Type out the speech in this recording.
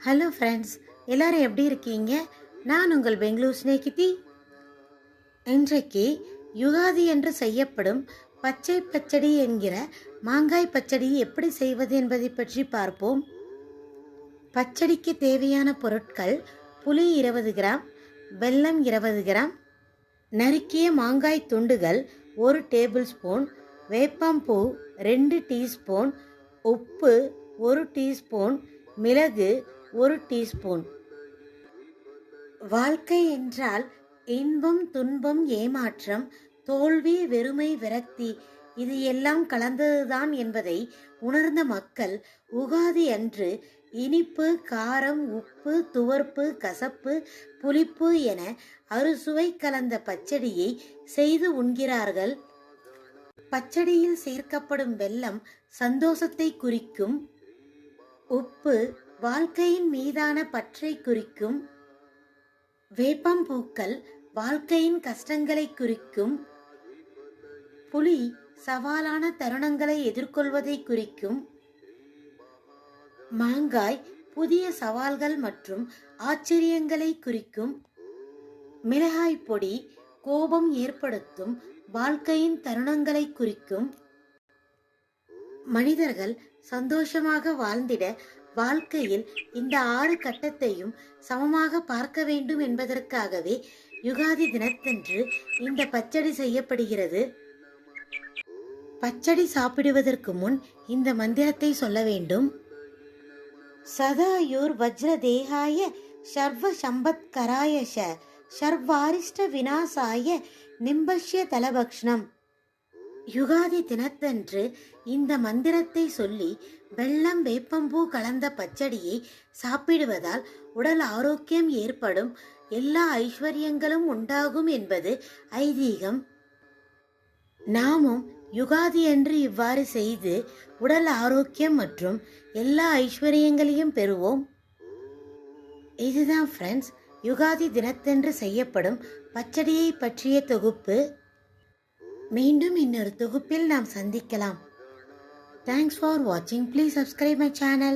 Hello friends, எல்லாரும் எப்படி இருக்கீங்க? நான் உங்கள் பெங்களூர் ஸ்நேகிதி. இன்றைக்கு யுகாதி என்று செய்யப்படும் பச்சை பச்சடி என்கிற மாங்காய் பச்சடி எப்படி செய்வது என்பதை பற்றி பார்ப்போம். பச்சடிக்கு தேவையான பொருட்கள்: புளி 20 கிராம், வெல்லம் 20 கிராம், நறுக்கிய மாங்காய் துண்டுகள் 1 டேபிள் ஸ்பூன், வேப்பம்பூ 2 டீஸ்பூன், உப்பு 1 டீஸ்பூன், மிளகு 1 டீஸ்பூன். வாழ்க்கை என்றால் இன்பம், துன்பம், ஏமாற்றம், தோல்வி, வெறுமை, விரக்தி இது எல்லாம் கலந்ததுதான் என்பதை உணர்ந்த மக்கள் உகாதி அன்று இனிப்பு, காரம், உப்பு, துவர்ப்பு, கசப்பு, புளிப்பு என அறுசுவை கலந்த பச்சடியை செய்து உண்கிறார்கள். பச்சடியில் சேர்க்கப்படும் வெல்லம் சந்தோஷத்தை குறிக்கும், உப்பு வாழ்க்கையின் மீதான பற்றை குறிக்கும், வேப்பம்பூக்கள் வாழ்க்கையின் கஷ்டங்களை குறிக்கும், புளி சவாலான தருணங்களை எதிர்கொள்வதை குறிக்கும், மாங்காய் புதிய சவால்கள் மற்றும் ஆச்சரியங்களை குறிக்கும், மிளகாய் பொடி கோபம் ஏற்படுத்தும் வாழ்க்கையின் தருணங்களை குறிக்கும். மனிதர்கள் சந்தோஷமாக வாழ்ந்திட வாழ்க்கையில் இந்த 6 கட்டத்தையும் சமமாக பார்க்க வேண்டும் என்பதற்காகவே யுகாதி தினத்தன்று இந்த பச்சடி செய்யப்படுகிறது. பச்சடி சாப்பிடுவதற்கு முன் இந்த மந்திரத்தை சொல்ல வேண்டும். சதாயுர் வஜ்ர தேகாய சர்வ சம்பத்கராய சர்வாரிஷ்ட விநாசாய நிம்பஷ்ய தலபக்ஷ்ணம். யுகாதி தினத்தன்று இந்த மந்திரத்தை சொல்லி வெல்லம், வேப்பம்பூ கலந்த பச்சடியை சாப்பிடுவதால் உடல் ஆரோக்கியம் ஏற்படும், எல்லா ஐஸ்வர்யங்களும் உண்டாகும் என்பது ஐதீகம். நாமும் யுகாதி அன்று இவ்வாறு செய்து உடல் ஆரோக்கியம் மற்றும் எல்லா ஐஸ்வர்யங்களையும் பெறுவோம். இதுதான் ஃப்ரெண்ட்ஸ், யுகாதி தினத்தன்று செய்யப்படும் பச்சடியை பற்றிய தொகுப்பு. மீண்டும் இன்னொரு தொகுப்பில் நாம் சந்திக்கலாம். Thanks for watching. Please subscribe my channel.